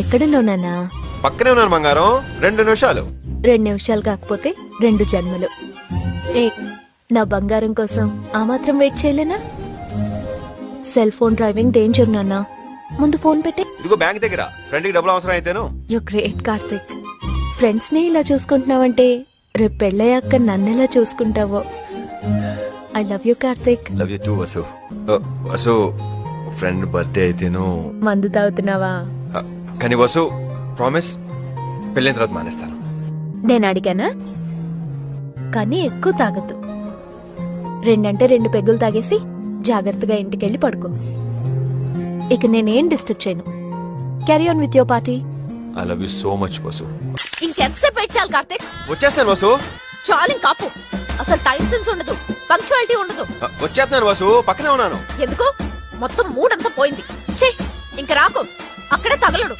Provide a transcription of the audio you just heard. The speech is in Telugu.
ఎక్కడున్నావు నాన్నా? పక్కనే ఉన్నాను బంగారం. 2 నిమిషాలు. 2 నిమిషాలు కాకపోతే 2 జన్మలు. ఏ నా బంగారం కోసం ఆ మాత్రం వెయిట్ చేయలేనా? సెల్ ఫోన్ డ్రైవింగ్ డేంజర్ నాన్నా. ముందు ఫోన్ పెట్టే. ఇదిగో బ్యాంక్ దగ్గర ఫ్రెండ్ కి డబ్బులు అవసరం అయితేను. You great Karthik. ఫ్రెండ్స్ ని ఇలా చూసుకుంటున్నావంటే రేపు పెళ్ళయ్యాక నన్నెలా చూసుకుంటావో. I love you Karthik. Love you too Vasu. Vasu friend birthday అయితేను. మందు తాగుతున్నావా? కానీ వసు ప్రామిస్ పెళ్ళైన తర్వాత మానేస్తాను. నేను అడిగానా? కానీ ఎక్కువ తాగద్దు. 2 అంటే 2 పెగ్గులు తాగేసి జాగ్రత్తగా ఇంటికెళ్ళి పడుకో. ఇక నేనేం డిస్టర్బ్ చేయను. Carry on with your party. I love you so much Vasu. ఇంకెంతసేపు వెయిట్ చేయాలి కార్తిక్? వచ్చేస్తాను వసు. చాలు కాపు. అసలు టైం సెన్స్ ఉండదు, పంక్చువాలిటీ ఉండదు. వచ్చేస్తున్నాను వసు, పక్కనే ఉన్నాను. ఎందుకు? మొత్తం మూడంతా పోయింది. ఛీ, ఇంక రాకు. అక్కడే తగలడు.